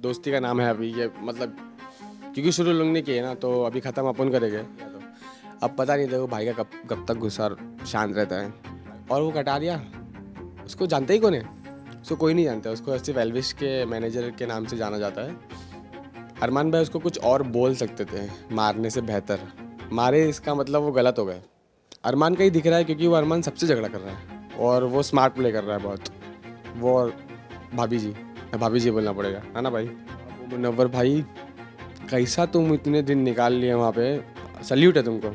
दोस्ती का नाम है अभी ये, मतलब क्योंकि शुरू लोग ने किए ना, तो अभी ख़त्म अपन करेंगे। तो अब पता नहीं देखो भाई का कब कब तक गुस्सा और शांत रहता है। और वो कटारिया, उसको जानते ही कौन है? उसको कोई नहीं जानता, उसको सिर्फ एल्विश के मैनेजर के नाम से जाना जाता है। अरमान भाई उसको कुछ और बोल सकते थे, मारने से बेहतर मारे, इसका मतलब वो गलत हो गए। अरमान का ही दिख रहा है क्योंकि वो अरमान सबसे झगड़ा कर रहा है और वो स्मार्ट प्ले कर रहा है बहुत। वो और भाभी जी बोलना पड़ेगा, है ना भाई? वो मुनव्वर भाई, कैसा तुम इतने दिन निकाल लिए वहाँ पे, सल्यूट है तुमको।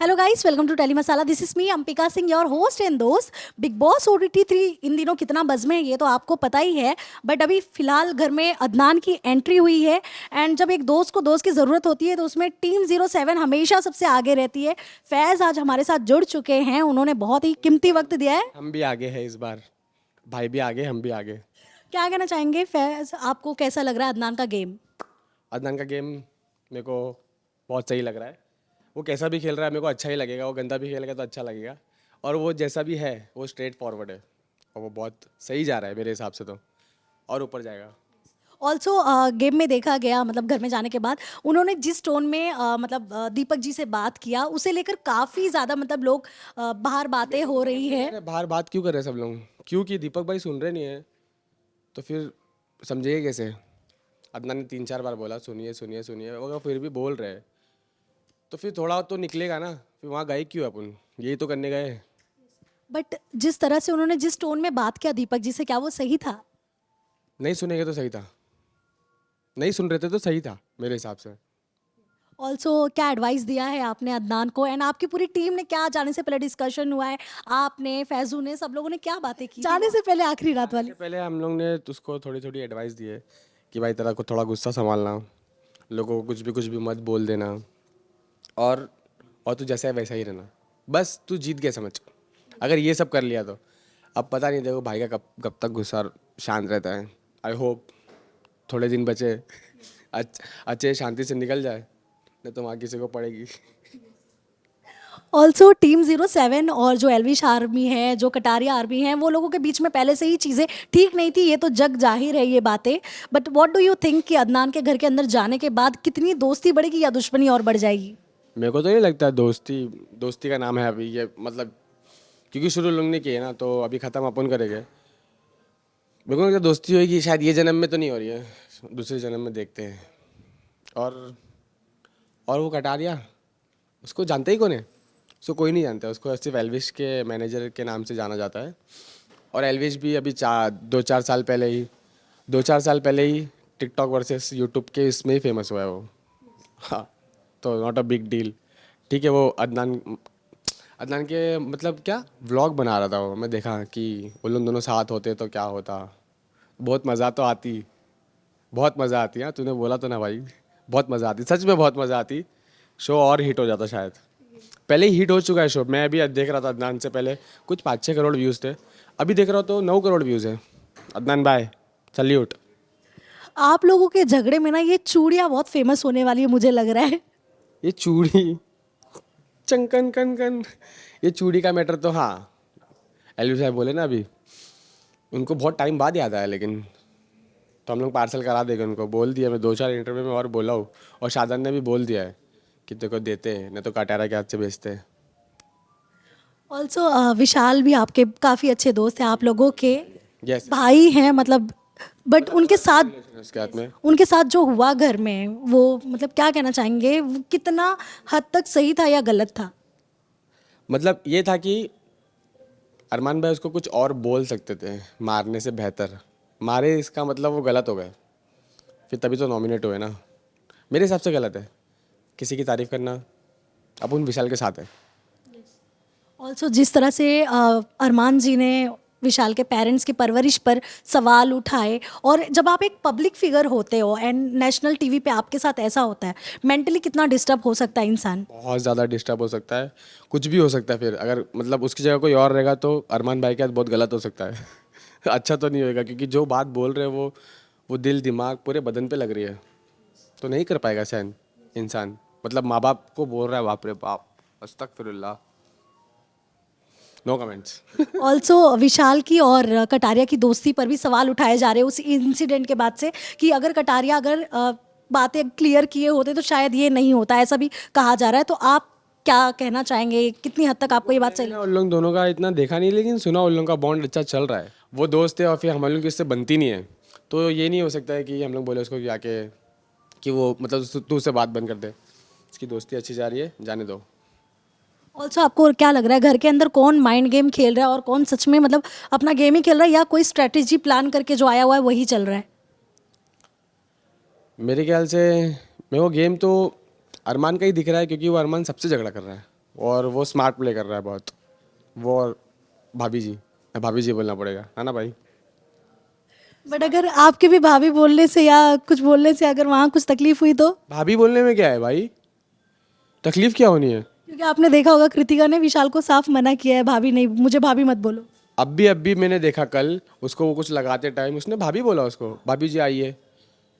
Hello guys, welcome to Tele Masala. This is me Ampika Singh, your host and दोस्त। बिग बॉस ओटीटी 3 इन दिनों कितना बज़ में है ये तो आपको पता ही है। बट अभी फिलहाल घर में अदनान की एंट्री हुई है। एंड जब एक दोस्त को दोस्त की ज़रूरत होती है तो उसमें टीम 07 हमेशा सबसे आगे रहती है। फैज़ आज हमारे साथ जुड़ चुके हैं, उन्होंने बहुत ही कीमती वक्त दिया है। हम भी आगे हैं इस बार, भाई भी आगे, हम भी आगे। क्या कहना चाहेंगे फैज़, आपको कैसा लग रहा है अदनान का गेम? अदनान का गेम मेरे को बहुत सही लग रहा है। वो कैसा भी खेल रहा है मेरे को अच्छा ही लगेगा, वो गंदा भी खेलेगा तो अच्छा लगेगा। और वो जैसा भी है वो स्ट्रेट फॉरवर्ड है और वो बहुत सही जा रहा है मेरे हिसाब से तो, और ऊपर जाएगा। ऑल्सो गेम में देखा गया, मतलब घर में जाने के बाद उन्होंने जिस टोन में दीपक जी से बात किया उसे लेकर काफ़ी ज़्यादा मतलब लोग बाहर बातें हो रही है। अरे बाहर बात क्यों कर रहे हैं सब लोग? क्योंकि दीपक भाई सुन रहे नहीं है तो फिर समझिए कैसे? अदनान ने 3-4 बार बोला सुनिए सुनिए सुनिए, अगर फिर भी बोल रहे हैं तो फिर थोड़ा तो निकलेगा ना। फिर वहाँ गए क्यों अपन? यही तो करने गए। बट जिस तरह से उन्होंने जिस टोन में बात किया दीपक जी से, क्या वो सही था? नहीं सुनेंगे तो सही था, नहीं सुन रहे थे तो सही था मेरे हिसाब से। ऑल्सो क्या एडवाइस दिया है आपने अदनान को, एंड आपकी पूरी टीम ने क्या, जाने से पहले डिस्कशन हुआ है? आपने, फैजू ने, सब लोगों ने क्या बातें की जाने से पहले, आखिरी रात आने वाली? से पहले हम लोग ने उसको थोड़ी थोड़ी एडवाइस दी है कि भाई तेरा को थोड़ा गुस्सा संभालना, लोगों को कुछ भी मत बोल देना, और और तू जैसा है वैसा ही रहना, बस तू जीत गया समझ। अगर ये सब कर लिया तो अब पता नहीं देखो भाई का कब कब तक गुस्सा और शांत रहता है। आई होप थोड़े दिन बचे, अच्छे शांति से निकल जाए, नहीं तो वहाँ किसी को पड़ेगी। ऑल्सो टीम 07 और जो एलविश आर्मी है, जो कटारिया आर्मी है, वो लोगों के बीच में पहले से ही चीज़ें ठीक नहीं थी, ये तो जग जाहिर है ये बातें। But what do you think कि अदनान के घर के अंदर जाने के बाद कितनी दोस्ती बढ़ेगी या दुश्मनी और बढ़ जाएगी? मेरे को तो नहीं लगता दोस्ती दोस्ती का नाम है अभी ये, मतलब क्योंकि शुरू लोग ने किए ना, तो अभी ख़त्म अपन करेंगे। मेरे को लगता है दोस्ती होगी शायद ये जन्म में तो नहीं हो रही है, दूसरे जन्म में देखते हैं। और और वो कटारिया, उसको जानते ही कौन है? उसको कोई नहीं जानता, उसको सिर्फ एल्विश के मैनेजर के नाम से जाना जाता है। और एल्विश भी अभी 2-4 साल पहले ही टिकटॉक वर्सेस यूट्यूब के इसमें ही फेमस हुआ है वो। हाँ, तो नॉट अ बिग डील। ठीक है, वो अदनान अदनान के मतलब क्या व्लॉग बना रहा था वो, मैं देखा कि वो लोग दोनों साथ होते तो क्या होता। बहुत मज़ा तो आती, बहुत मज़ा आती। हाँ तूने बोला तो ना भाई, बहुत मज़ा आती, सच में बहुत मज़ा आती। शो और हिट हो जाता शायद। पहले ही हिट हो चुका है शो, मैं अभी देख रहा था अदनान से पहले कुछ 5-6 करोड़ व्यूज़ थे, अभी देख रहा हूँ तो 9 करोड़ व्यूज़ है। अदनान भाई सल्यूट। आप लोगों के झगड़े में ना ये चूड़ियाँ बहुत फेमस होने वाली है, मुझे लग रहा है। ये चूड़ी, चंकन कन कन, ये चूड़ी का मैटर तो हाँ, एलवी साहब बोले ना अभी, उनको बहुत टाइम बाद याद आया, लेकिन तो हम लोग पार्सल करा देंगे उनको, बोल दिया मैं 2-4 इंटरव्यू में और बोला हूँ। और शादान ने भी बोल दिया है कि तेरे को देते हैं, नहीं तो कटारा के हाथ से बेचते हैं। ऑल्सो विशाल भी आपके काफ़ी अच्छे दोस्त हैं, आप लोगों के यस, भाई हैं मतलब। बट उनके साथ, उसके हाथ में। उनके साथ जो हुआ घर में, वो मतलब क्या कहना चाहेंगे, वो कितना हद तक सही था या गलत था? मतलब ये था कि अरमान भाई उसको कुछ और बोल सकते थे, मारने से बेहतर मारे, इसका मतलब वो गलत हो गए। फिर तभी तो नॉमिनेट हुए ना। मेरे हिसाब से गलत है किसी की तारीफ करना। अपन विशाल के साथ है। ऑल्सो जिस तरह से अरमान जी ने विशाल के पेरेंट्स की परवरिश पर सवाल उठाए, और जब आप एक पब्लिक फिगर होते हो एंड नेशनल टीवी पे आपके साथ ऐसा होता है, मेंटली कितना डिस्टर्ब हो सकता है इंसान? बहुत ज़्यादा डिस्टर्ब हो सकता है, कुछ भी हो सकता है। फिर अगर मतलब उसकी जगह कोई और रहेगा तो अरमान भाई के साथ बहुत गलत हो सकता है। अच्छा तो नहीं होएगा, क्योंकि जो बात बोल रहे हैं वो दिल दिमाग पूरे बदन पे लग रही है, तो नहीं कर पाएगा सहन इंसान। मतलब माँ बाप को बोल रहा है, बाप रे बाप, अस्तगफिरुल्लाह। No comments. ऑल्सो विशाल की और कटारिया की दोस्ती पर भी सवाल उठाए जा रहे हैं उस इंसिडेंट के बाद से कि अगर कटारिया अगर बातें क्लियर किए होते तो शायद ये नहीं होता, ऐसा भी कहा जा रहा है। तो आप क्या कहना चाहेंगे, कितनी हद तक आपको ये बात सही मैंने उन लोग दोनों का इतना देखा नहीं, लेकिन सुना उन लोगों का बॉन्ड अच्छा चल रहा है। वो दोस्त है और फिर हम लोग की इससे बनती नहीं है, तो ये नहीं हो सकता है कि हम लोग बोले उसको कि आके कि वो मतलब तू उससे बात बंद कर दे। उसकी दोस्ती अच्छी जा रही है, जाने दो। ऑल्सो आपको क्या लग रहा है घर के अंदर कौन माइंड गेम खेल रहा है और कौन सच में मतलब अपना गेम ही खेल रहा है, या कोई स्ट्रेटेजी प्लान करके जो आया हुआ है वही चल रहा है? मेरे ख्याल से मेरे को गेम तो अरमान का ही दिख रहा है, क्योंकि वो अरमान सबसे झगड़ा कर रहा है और वो स्मार्ट प्ले कर रहा है बहुत। वो और भाभी जी बोलना पड़ेगा, है ना भाई? बट अगर आपके भी भाभी बोलने से या कुछ बोलने से अगर वहाँ कुछ तकलीफ हुई तो? भाभी बोलने में क्या है भाई, तकलीफ क्या होनी है? क्योंकि आपने देखा होगा कृतिका ने विशाल को साफ मना किया है, भाभी नहीं, मुझे भाभी मत बोलो। अब भी मैंने देखा कल उसको, वो कुछ लगाते टाइम उसने भाभी बोला उसको, भाभी जी आइए,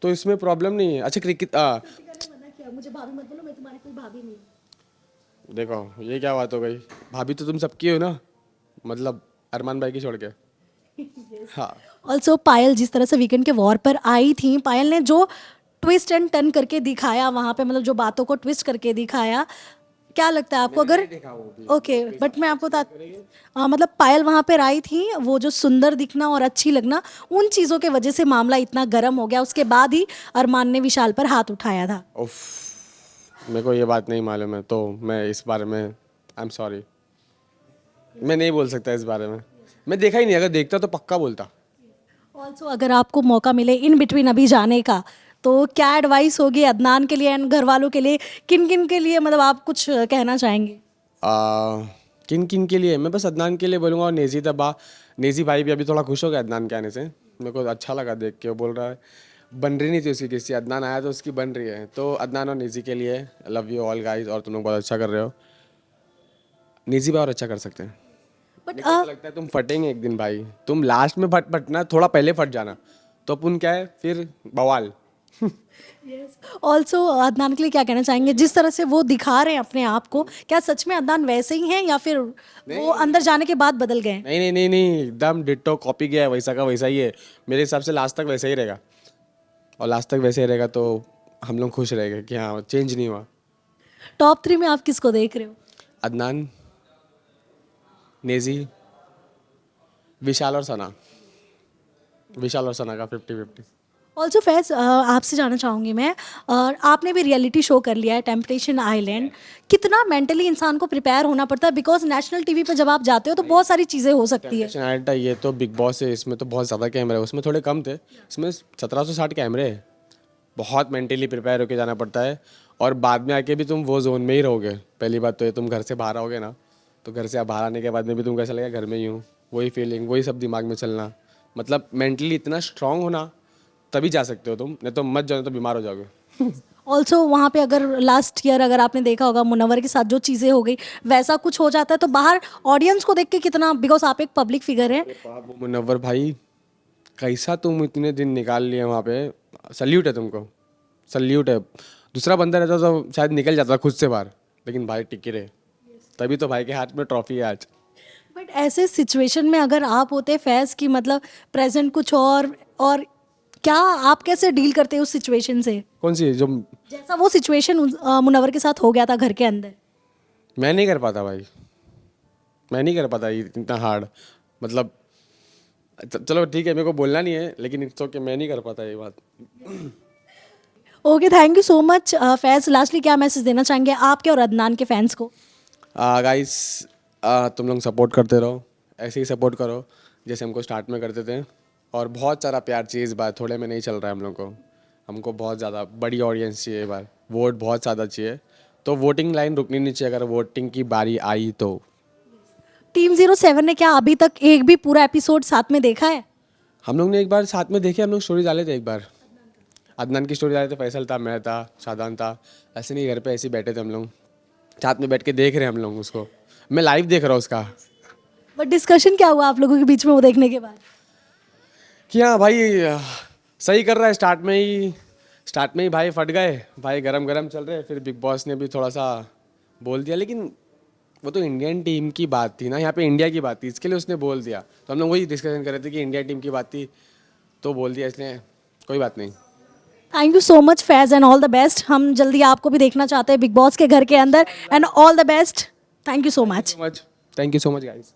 तो इसमें प्रॉब्लम नहीं है। अच्छा क्रिकेट मना किया, मुझे भाभी मत बोलो, मैं तुम्हारी कोई भाभी नहीं। देखो ये क्या बात हो गई, भाभी तो तुम सबकी हो ना, मतलब अरमान भाई की छोड़ के। हाँ, ऑल्सो पायल जिस तरह से वीकेंड के वॉर पर आई थी, पायल ने जो ट्विस्ट एंड टर्न करके दिखाया वहाँ पे, मतलब जो बातों को ट्विस्ट करके दिखाया, क्या लगता है आपको? अगर ओके, बट मैं आपको मतलब पायल वहाँ पर आई थी, वो जो सुंदर दिखना और अच्छी लगना, उन चीज़ों के वजह से मामला इतना गर्म हो गया, उसके बाद ही अरमान ने विशाल पर हाथ उठाया था। उफ, मेरे को ये बात नहीं मालूम है, तो मैं इस बारे में आई एम सॉरी, मैं नहीं बोल सकता इस बारे में। मैं देखा ही नहीं, अगर देखता तो पक्का बोलता। ऑल्सो अगर आपको मौका मिले इन बिटवीन अभी जाने का, तो क्या एडवाइस होगी अदनान के लिए एंड घर वालों के लिए, किन किन के लिए, मतलब आप कुछ कहना चाहेंगे? किन किन के लिए? मैं बस अदनान के लिए बोलूँगा, और नेजी तबा, नेजी भाई भी अभी थोड़ा खुश हो गया अदनान के आने से, मेरे को अच्छा लगा देख के। वो बोल रहा है बन रही नहीं थी उसकी किसी, अदनान आया तो उसकी बन रही है। तो अदनान और नेजी के लिए लव यू ऑल गाइस, और तुम लोग बहुत अच्छा कर रहे हो। नेजी भाई और अच्छा कर सकते हैं। बट मेरे को तो लगता है तुम फटेंगे एक दिन भाई, तुम लास्ट में फटना, थोड़ा पहले फट जाना, तो अपन क्या है फिर बवाल। ऑल्सो अदनान के लिए क्या कहना चाहेंगे, जिस तरह से वो दिखा रहे हैं अपने आप को, क्या सच में अदनान वैसे ही हैं या फिर वो अंदर जाने के बाद बदल गए? नहीं नहीं नहीं नहीं, एकदम डिट्टो कॉपी किया है, वैसा का वैसा ही है। मेरे हिसाब से लास्ट तक वैसा ही रहेगा, और लास्ट तक वैसे ही रहेगा तो हम लोग खुश रहेंगे कि हाँ चेंज नहीं हुआ। टॉप 3 में आप किसको देख रहे हो? अदनान, नेजी, विशाल और सना। विशाल और सना का 50-50। ऑल्सो फैज आपसे जानना चाहूँगी मैं, आपने भी रियलिटी शो कर लिया है टेम्पटेशन आइलैंड, कितना मेंटली इंसान को प्रिपेयर होना पड़ता है? बिकॉज नेशनल टीवी पे जब आप जाते हो तो बहुत सारी चीज़ें हो सकती है। टेम्पटेशन ये तो बिग बॉस है, इसमें तो बहुत ज़्यादा कैमरे है, उसमें थोड़े कम थे, इसमें 1760 कैमरे है। बहुत मेंटली प्रिपेयर होकर जाना पड़ता है, और बाद में आके भी तुम वो जोन में ही रहोगे। पहली बात तो ये, तुम घर से बाहर आओगे ना, तो घर से बाहर आने के बाद में भी तुम कैसा लगेगा, घर में ही हूँ, वही फीलिंग, वही सब दिमाग में चलना। मतलब मेंटली इतना स्ट्रांग होना, तभी जा सकते हो तुम, नहीं तो मत जाओ तो बीमार हो जाओगे। ऑल्सो वहाँ पे अगर लास्ट ईयर अगर आपने देखा होगा मुनव्वर के साथ जो चीज़ें हो गई, वैसा कुछ हो जाता है तो बाहर ऑडियंस को देख के कितना, बिकॉज आप एक पब्लिक फिगर हैं। वो मुनव्वर भाई, कैसा तुम इतने दिन निकाल लिए वहाँ पे, सल्यूट है तुमको, सल्यूट है। दूसरा बंदा रहता तो शायद निकल जाता खुद से बाहर, लेकिन भाई टिके रहे, तभी तो भाई के हाथ में ट्रॉफी है आज। बट ऐसे सिचुएशन में अगर आप होते फैज की, मतलब प्रेजेंट कुछ और क्या आप कैसे डील करते हैं उस सिचुएशन से, कौन सी जो? जैसा वो सिचुएशन मुनव्वर के साथ हो गया था घर के अंदर? मैं नहीं कर पाता भाई, मैं नहीं कर पाता ये इतना हार्ड, मतलब चलो ठीक है, मेरे को बोलना नहीं है, लेकिन इट्स ओके, मैं नहीं कर पाता ये बात। Okay, thank you so much Faiz. Lastly क्या मैसेज देना चाहेंगे आपके और अदनान के फैंस को? गाइस, तुम लोग सपोर्ट करते रहो, ऐसे ही सपोर्ट करो जैसे हमको स्टार्ट में करते थे, और बहुत सारा प्यार चाहिए इस बार, थोड़े में नहीं चल रहा है हम लोग को, हमको बहुत ज़्यादा बड़ी ऑडियंस चाहिए इस बार, वोट बहुत ज़्यादा चाहिए, तो वोटिंग लाइन रुकनी नहीं चाहिए, अगर वोटिंग की बारी आई तो। टीम 07 ने क्या अभी तक एक भी पूरा एपिसोड साथ में देखा है? हम लोग ने एक बार साथ में देखे, हम लोग स्टोरी डाले थे एक बार, अदनान की स्टोरी डाले थे, फैसल था, मैं था, शादान था, ऐसे नहीं घर पे ऐसे ही बैठे थे हम लोग, साथ में बैठ के देख रहे हैं हम लोग उसको, मैं लाइव देख रहा हूँ उसका। बट डिस्कशन क्या हुआ आप लोगों के बीच में वो देखने के बाद? कि हाँ भाई सही कर रहा है, स्टार्ट में ही भाई फट गए भाई, गरम गरम चल रहे, फिर बिग बॉस ने भी थोड़ा सा बोल दिया, लेकिन वो तो इंडियन टीम की बात थी ना, यहाँ पे इंडिया की बात थी, इसके लिए उसने बोल दिया। तो हम लोग वही डिस्कशन कर रहे थे कि इंडिया टीम की बात थी तो बोल दिया इसने, कोई बात नहीं। Thank you so much Faiz and all the best. हम जल्दी आपको भी देखना चाहते हैं बिग बॉस के घर के अंदर and all the best. Thank you so much. Thank you so much guys.